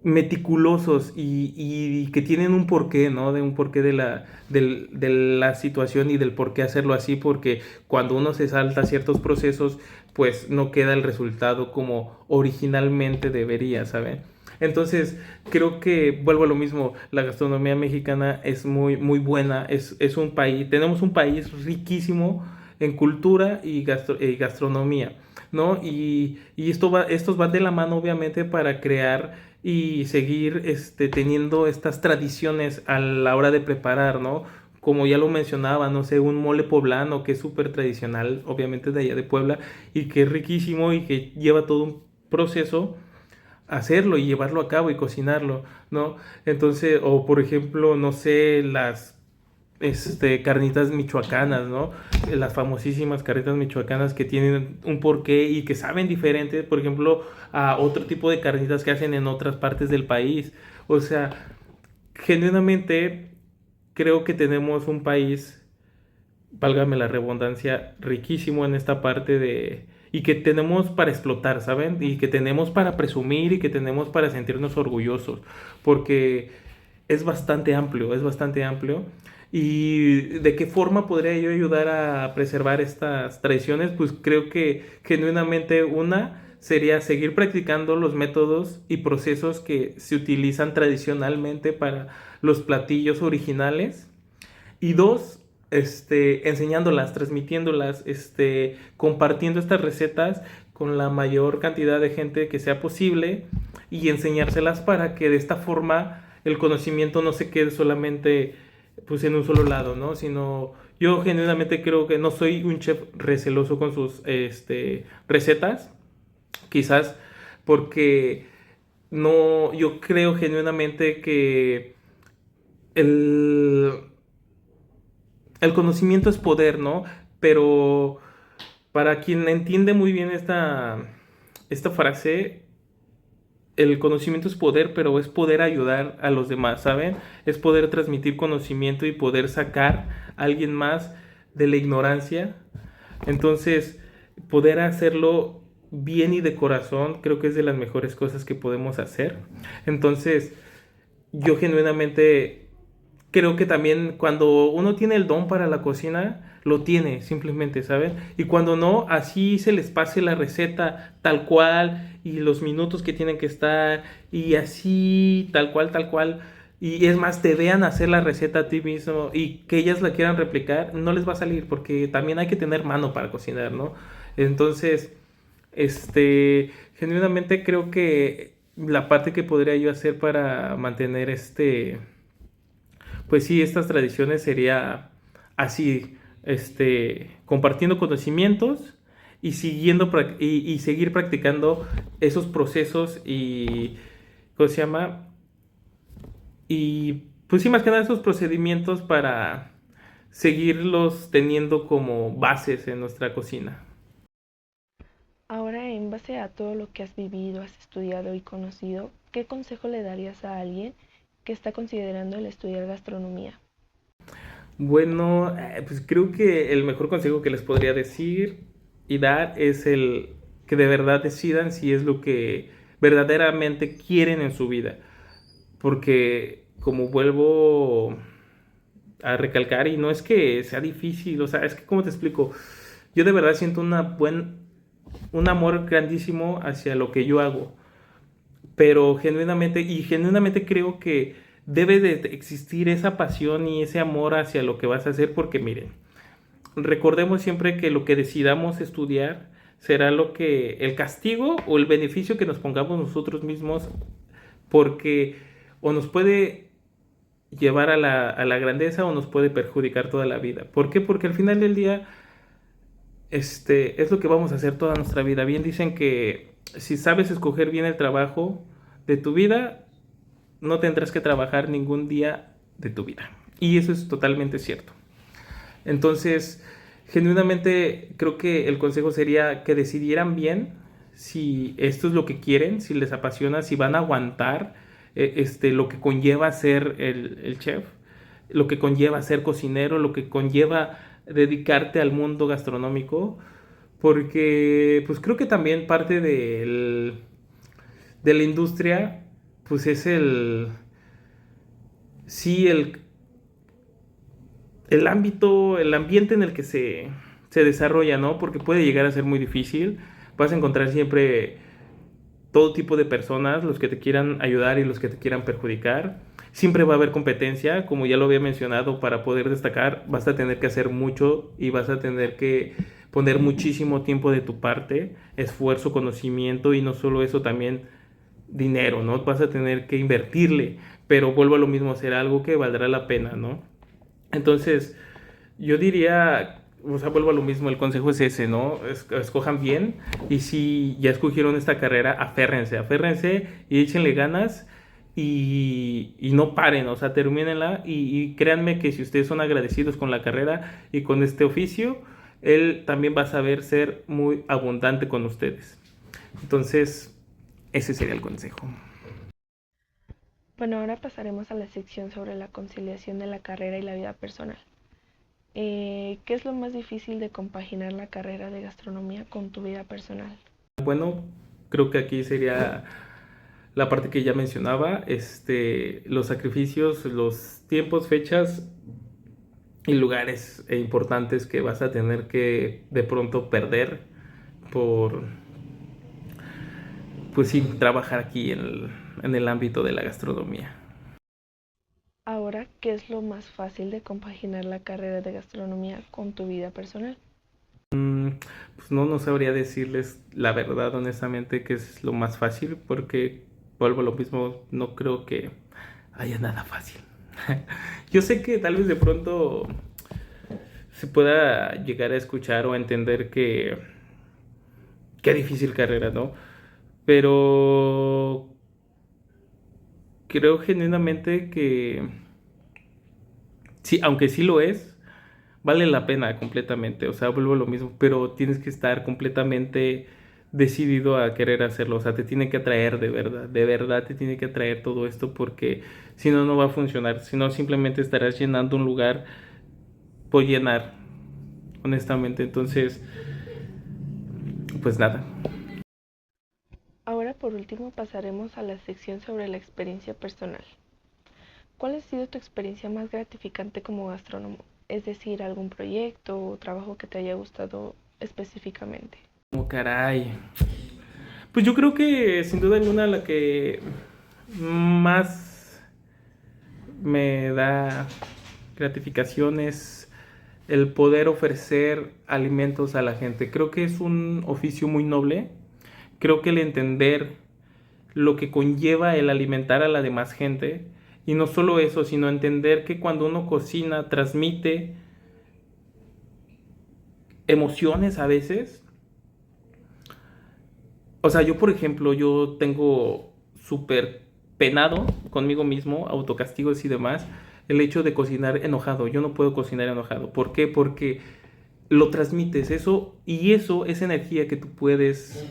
meticulosos y que tienen un porqué, ¿no? De un porqué de la situación y del por qué hacerlo así, porque cuando uno se salta ciertos procesos, pues no queda el resultado como originalmente debería, ¿saben? Entonces, creo que vuelvo a lo mismo, la gastronomía mexicana es muy, muy buena, es un país, tenemos un país riquísimo en cultura y gastronomía, ¿no? Y estos van de la mano, obviamente, para crear y seguir teniendo estas tradiciones a la hora de preparar, ¿no? Como ya lo mencionaba, no sé, un mole poblano que es súper tradicional, obviamente de allá de Puebla, y que es riquísimo y que lleva todo un proceso hacerlo y llevarlo a cabo y cocinarlo, ¿no? Entonces, o por ejemplo, no sé, las carnitas michoacanas, ¿no? Las famosísimas carnitas michoacanas que tienen un porqué y que saben diferente, por ejemplo, a otro tipo de carnitas que hacen en otras partes del país. O sea, genuinamente creo que tenemos un país, válgame la redundancia, riquísimo en esta parte de... y que tenemos para explotar, ¿saben? Y que tenemos para presumir y que tenemos para sentirnos orgullosos, porque es bastante amplio, es bastante amplio. ¿Y de qué forma podría yo ayudar a preservar estas tradiciones? Pues creo que genuinamente una sería seguir practicando los métodos y procesos que se utilizan tradicionalmente para los platillos originales. Y dos, enseñándolas, transmitiéndolas, compartiendo estas recetas con la mayor cantidad de gente que sea posible y enseñárselas para que de esta forma el conocimiento no se quede solamente pues en un solo lado, ¿no? Sino yo genuinamente creo que no soy un chef receloso con sus recetas, quizás porque no, yo creo genuinamente que el el conocimiento es poder, ¿no? Pero para quien entiende muy bien esta frase, el conocimiento es poder, pero es poder ayudar a los demás, ¿saben? Es poder transmitir conocimiento y poder sacar a alguien más de la ignorancia. Entonces, poder hacerlo bien y de corazón, creo que es de las mejores cosas que podemos hacer. Entonces, yo genuinamente creo que también cuando uno tiene el don para la cocina, lo tiene simplemente, ¿saben? Y cuando no, así se les pase la receta tal cual y los minutos que tienen que estar y así tal cual, tal cual. Y es más, te vean hacer la receta a ti mismo y que ellas la quieran replicar, no les va a salir porque también hay que tener mano para cocinar, ¿no? Entonces, genuinamente creo que la parte que podría yo hacer para mantener pues sí, estas tradiciones sería así, compartiendo conocimientos y y seguir practicando esos procesos y, ¿cómo se llama? Y pues sí, más que nada esos procedimientos para seguirlos teniendo como bases en nuestra cocina. Ahora, en base a todo lo que has vivido, has estudiado y conocido, ¿qué consejo le darías a alguien que está considerando el estudiar gastronomía? Bueno, pues creo que el mejor consejo que les podría decir y dar es el que de verdad decidan si es lo que verdaderamente quieren en su vida. Porque como vuelvo a recalcar, y no es que sea difícil, o sea, es que como te explico, yo de verdad siento un amor grandísimo hacia lo que yo hago, pero genuinamente creo que debe de existir esa pasión y ese amor hacia lo que vas a hacer, porque miren, recordemos siempre que lo que decidamos estudiar será lo que el castigo o el beneficio que nos pongamos nosotros mismos, porque o nos puede llevar a a la grandeza o nos puede perjudicar toda la vida. ¿Por qué? Porque al final del día es lo que vamos a hacer toda nuestra vida. Bien dicen que si sabes escoger bien el trabajo, de tu vida, no tendrás que trabajar ningún día de tu vida. Y eso es totalmente cierto. Entonces, genuinamente creo que el consejo sería que decidieran bien si esto es lo que quieren, si les apasiona, si van a aguantar lo que conlleva ser el chef, lo que conlleva ser cocinero, lo que conlleva dedicarte al mundo gastronómico, porque pues creo que también parte de la industria pues es sí, el ámbito, el ambiente en el que se desarrolla, ¿no? Porque puede llegar a ser muy difícil. Vas a encontrar siempre todo tipo de personas, los que te quieran ayudar y los que te quieran perjudicar. Siempre va a haber competencia, como ya lo había mencionado, para poder destacar vas a tener que hacer mucho y vas a tener que poner muchísimo tiempo de tu parte, esfuerzo, conocimiento y no solo eso, también dinero, ¿no? Vas a tener que invertirle, pero vuelvo a lo mismo, hacer algo que valdrá la pena, ¿no? Entonces, yo diría, o sea, vuelvo a lo mismo, el consejo es ese, ¿no? Escojan bien y si ya escogieron esta carrera, aférrense y échenle ganas y no paren, o sea, termínenla y créanme que si ustedes son agradecidos con la carrera y con este oficio, él también va a saber ser muy abundante con ustedes. Entonces, ese sería el consejo. Bueno, ahora pasaremos a la sección sobre la conciliación de la carrera y la vida personal. ¿Qué es lo más difícil de compaginar la carrera de gastronomía con tu vida personal? Bueno, creo que aquí sería la parte que ya mencionaba, los sacrificios, los tiempos, fechas y lugares importantes que vas a tener que de pronto perder por, pues sí, trabajar aquí en el ámbito de la gastronomía. Ahora, ¿qué es lo más fácil de compaginar la carrera de gastronomía con tu vida personal? Pues no sabría decirles la verdad, honestamente, que es lo más fácil, porque vuelvo a lo mismo, no creo que haya nada fácil. Yo sé que tal vez de pronto se pueda llegar a escuchar o a entender que qué difícil carrera, ¿no? Pero creo genuinamente que sí, aunque sí lo es, vale la pena completamente. O sea, vuelvo a lo mismo, pero tienes que estar completamente decidido a querer hacerlo. O sea, te tiene que atraer de verdad te tiene que atraer todo esto porque si no, no va a funcionar. Si no, simplemente estarás llenando un lugar por llenar, honestamente. Entonces, pues nada. Ahora, por último, pasaremos a la sección sobre la experiencia personal. ¿Cuál ha sido tu experiencia más gratificante como gastrónomo? Es decir, algún proyecto o trabajo que te haya gustado específicamente. Oh, caray. Pues yo creo que sin duda alguna la que más me da gratificación es el poder ofrecer alimentos a la gente. Creo que es un oficio muy noble. Creo que el entender lo que conlleva el alimentar a la demás gente. Y no solo eso, sino entender que cuando uno cocina transmite emociones a veces. O sea, yo por ejemplo, yo tengo súper penado conmigo mismo, autocastigos y demás, el hecho de cocinar enojado. Yo no puedo cocinar enojado. ¿Por qué? Porque lo transmites eso y eso es energía que tú puedes,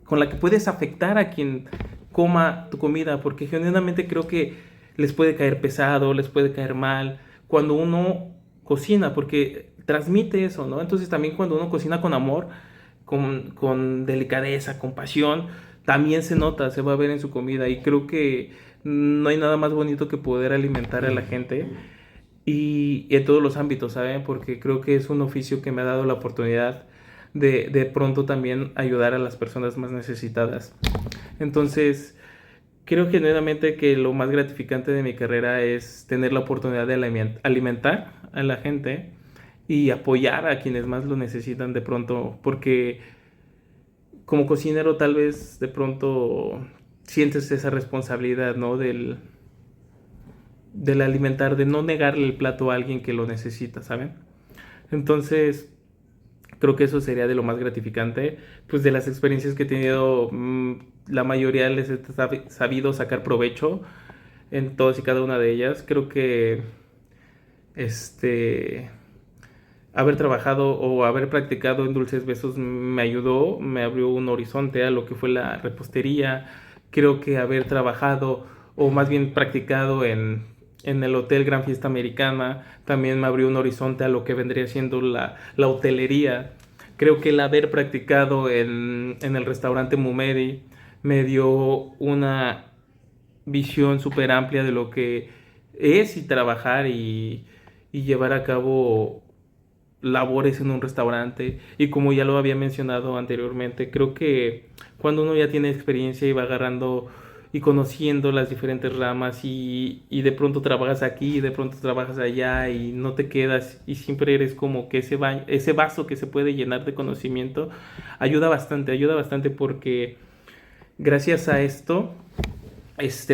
con la que puedes afectar a quien coma tu comida, porque genuinamente creo que les puede caer pesado, les puede caer mal cuando uno cocina, porque transmite eso, ¿no? Entonces también cuando uno cocina con amor, con delicadeza, con pasión, también se nota, se va a ver en su comida y creo que no hay nada más bonito que poder alimentar a la gente y en todos los ámbitos, ¿saben? Porque creo que es un oficio que me ha dado la oportunidad de pronto también ayudar a las personas más necesitadas. Entonces, creo genuinamente que lo más gratificante de mi carrera es tener la oportunidad de alimentar a la gente y apoyar a quienes más lo necesitan de pronto, porque como cocinero tal vez de pronto sientes esa responsabilidad, ¿no? Del alimentar, de no negarle el plato a alguien que lo necesita, ¿saben? Entonces, Creo que eso sería de lo más gratificante. Pues de las experiencias que he tenido, la mayoría les he sabido sacar provecho en todas y cada una de ellas. Creo que este haber trabajado o haber practicado en Dulces Besos me ayudó, me abrió un horizonte a lo que fue la repostería. Creo que haber trabajado o más bien practicado en el Hotel Gran Fiesta Americana también me abrió un horizonte a lo que vendría siendo la hotelería. Creo que el haber practicado en el restaurante Mumedi me dio una visión súper amplia de lo que es y trabajar y llevar a cabo labores en un restaurante. Y como ya lo había mencionado anteriormente, creo que cuando uno ya tiene experiencia y va agarrando y conociendo las diferentes ramas y de pronto trabajas aquí y de pronto trabajas allá y no te quedas y siempre eres como que ese vaso que se puede llenar de conocimiento, ayuda bastante porque gracias a esto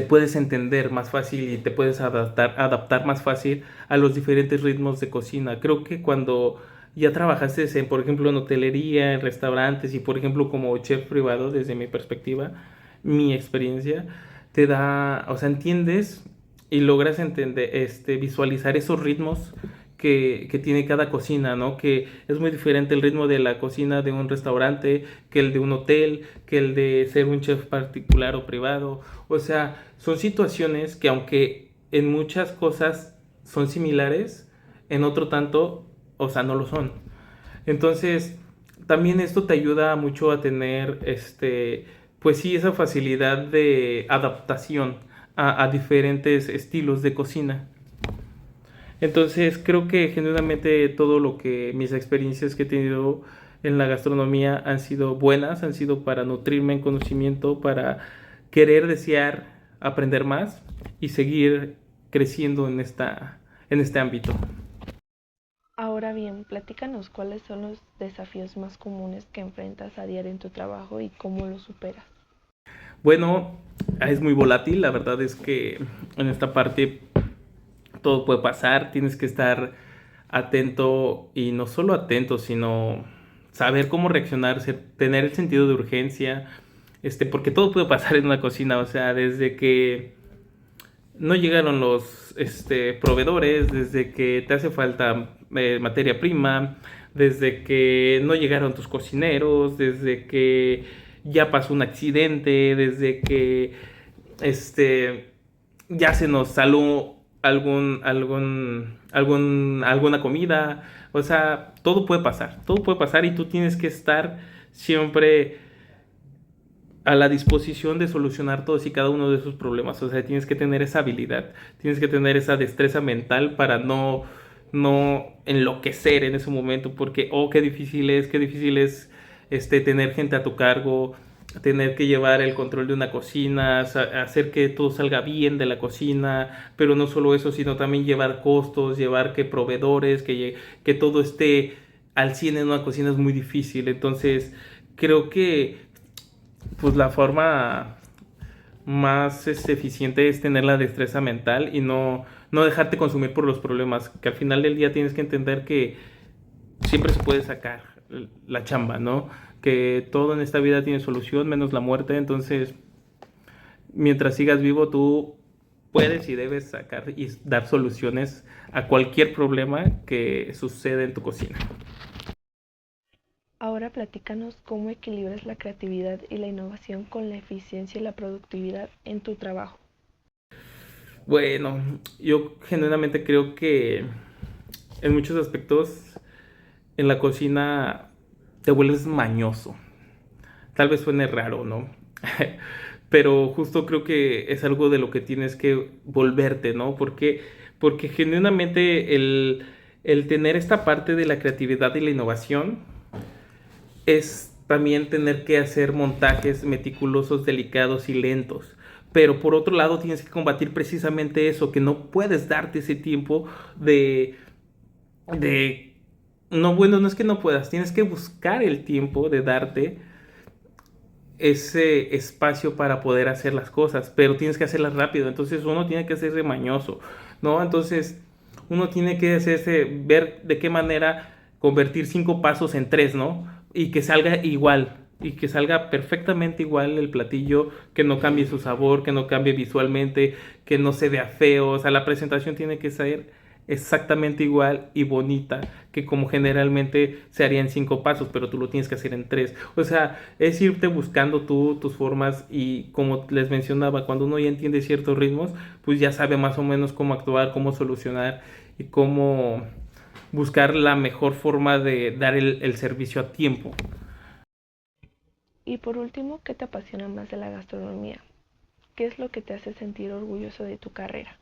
puedes entender más fácil y te puedes adaptar más fácil a los diferentes ritmos de cocina. Creo que cuando ya trabajaste en, por ejemplo, en hotelería, en restaurantes y, por ejemplo, como chef privado, desde mi perspectiva, mi experiencia, te da, o sea, entiendes y logras entender, visualizar esos ritmos que tiene cada cocina, ¿no? Que es muy diferente el ritmo de la cocina de un restaurante, que el de un hotel, que el de ser un chef particular o privado. O sea, son situaciones que aunque en muchas cosas son similares, en otro tanto, o sea, no lo son. Entonces, también esto te ayuda mucho a tener, pues sí, esa facilidad de adaptación a diferentes estilos de cocina. Entonces creo que genuinamente todo lo que mis experiencias que he tenido en la gastronomía han sido buenas, han sido para nutrirme en conocimiento, para querer, desear aprender más y seguir creciendo en este ámbito. Ahora bien, platícanos cuáles son los desafíos más comunes que enfrentas a diario en tu trabajo y cómo los superas. Bueno, es muy volátil, la verdad es que en esta parte todo puede pasar, tienes que estar atento y no solo atento, sino saber cómo reaccionar, tener el sentido de urgencia, porque todo puede pasar en una cocina, o sea, desde que no llegaron los proveedores, desde que te hace falta materia prima, desde que no llegaron tus cocineros, desde que ya pasó un accidente, desde que ya se nos saló alguna comida. O sea, todo puede pasar y tú tienes que estar siempre a la disposición de solucionar todos y cada uno de esos problemas. O sea, tienes que tener esa habilidad, tienes que tener esa destreza mental para no enloquecer en ese momento, porque, oh, qué difícil es tener gente a tu cargo, tener que llevar el control de una cocina, hacer que todo salga bien de la cocina, pero no solo eso, sino también llevar costos, llevar que proveedores, que todo esté al 100 en una cocina es muy difícil. Entonces, creo que pues la forma más eficiente es tener la destreza mental y no dejarte consumir por los problemas, que al final del día tienes que entender que siempre se puede sacar la chamba, ¿no? Que todo en esta vida tiene solución, menos la muerte. Entonces, mientras sigas vivo, tú puedes y debes sacar y dar soluciones a cualquier problema que suceda en tu cocina. Ahora platícanos cómo equilibras la creatividad y la innovación con la eficiencia y la productividad en tu trabajo. Bueno, yo genuinamente creo que en muchos aspectos en la cocina te vuelves mañoso. Tal vez suene raro, ¿no? Pero justo creo que es algo de lo que tienes que volverte, ¿no? Porque genuinamente el tener esta parte de la creatividad y la innovación es también tener que hacer montajes meticulosos, delicados y lentos. Pero por otro lado tienes que combatir precisamente eso, que no puedes darte ese tiempo de no, bueno, no es que no puedas, tienes que buscar el tiempo de darte ese espacio para poder hacer las cosas, pero tienes que hacerlas rápido. Entonces uno tiene que hacerse mañoso, ¿no? Entonces uno tiene que hacerse ver de qué manera convertir 5 pasos en 3, ¿no? Y que salga igual, y que salga perfectamente igual el platillo, que no cambie su sabor, que no cambie visualmente, que no se vea feo. O sea, la presentación tiene que ser exactamente igual y bonita que como generalmente se haría en 5 pasos, pero tú lo tienes que hacer en 3. O sea, es irte buscando tú tus formas y como les mencionaba, cuando uno ya entiende ciertos ritmos, pues ya sabe más o menos cómo actuar, cómo solucionar y cómo buscar la mejor forma de dar el servicio a tiempo. Y por último, ¿qué te apasiona más de la gastronomía? ¿Qué es lo que te hace sentir orgulloso de tu carrera?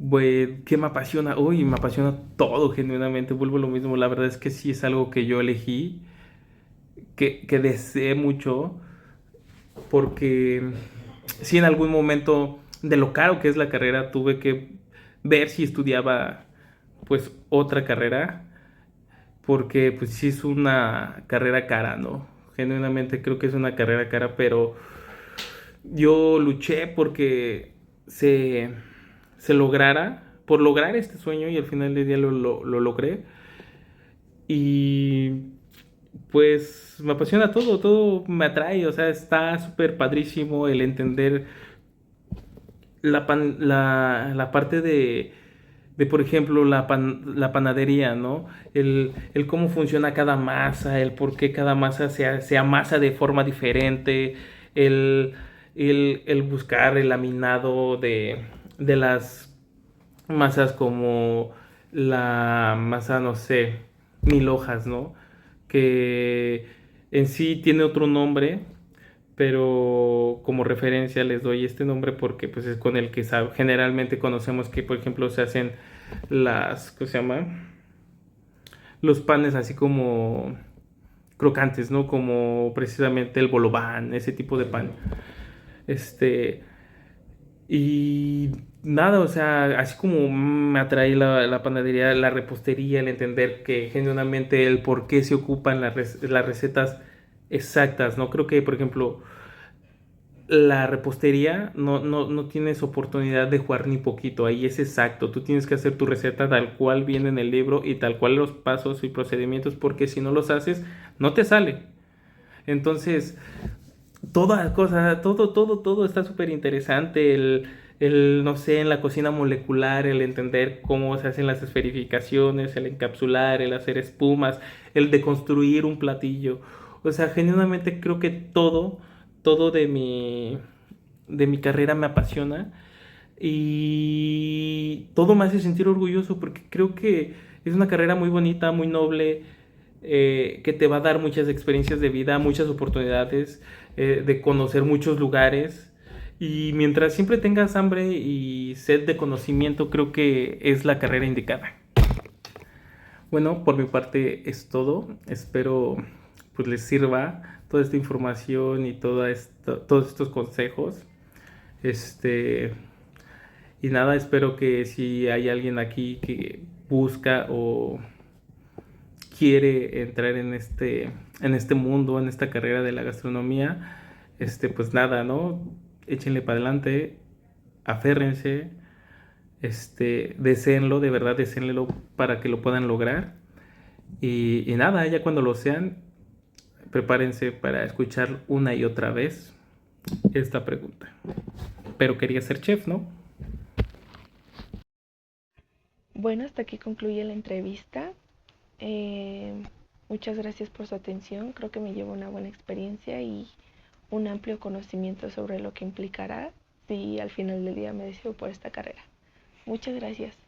Pues, ¿qué me apasiona? Uy, me apasiona todo genuinamente, vuelvo a lo mismo, la verdad es que sí es algo que yo elegí, que deseé mucho, porque sí en algún momento de lo caro que es la carrera tuve que ver si estudiaba pues otra carrera, porque pues sí es una carrera cara, ¿no? Genuinamente creo que es una carrera cara, pero yo luché porque se, se lograra, por lograr este sueño y al final del día lo logré. Y pues me apasiona todo, todo me atrae, o sea, está súper padrísimo el entender la parte por ejemplo, la panadería, ¿no? El cómo funciona cada masa, el por qué cada masa se amasa de forma diferente, el, el buscar el laminado de las masas como la masa, no sé, mil hojas, ¿no? Que en sí tiene otro nombre, pero como referencia les doy este nombre porque pues es con el que generalmente conocemos que, por ejemplo, se hacen ¿cómo se llama? Los panes así como crocantes, ¿no? Como precisamente el bolobán, ese tipo de pan. Este, y nada, o sea, así como me atrae la panadería, la repostería, el entender que genuinamente el por qué se ocupan las recetas exactas, ¿no? Creo que, por ejemplo, la repostería no tienes oportunidad de jugar ni poquito, ahí es exacto, tú tienes que hacer tu receta tal cual viene en el libro y tal cual los pasos y procedimientos, porque si no los haces, no te sale. Entonces, toda cosa, todo está súper interesante. No sé, en la cocina molecular, el entender cómo se hacen las esferificaciones, el encapsular, el hacer espumas, el deconstruir un platillo. O sea, genuinamente creo que todo de mi carrera me apasiona y todo me hace sentir orgulloso porque creo que es una carrera muy bonita, muy noble, que te va a dar muchas experiencias de vida, muchas oportunidades de conocer muchos lugares. Y mientras siempre tengas hambre y sed de conocimiento, creo que es la carrera indicada. Bueno, por mi parte es todo. Espero pues les sirva toda esta información y todos estos consejos. Este, y nada, espero que si hay alguien aquí que busca o quiere entrar en este mundo, en esta carrera de la gastronomía, pues nada, ¿no? Échenle para adelante, aférrense, deseenlo, de verdad, deseenlo para que lo puedan lograr. Y nada, ya cuando lo sean, prepárense para escuchar una y otra vez esta pregunta. Pero quería ser chef, ¿no? Bueno, hasta aquí concluye la entrevista. Eh, Muchas gracias por su atención. Creo que me llevo una buena experiencia y un amplio conocimiento sobre lo que implicará si al final del día me decido por esta carrera. Muchas gracias.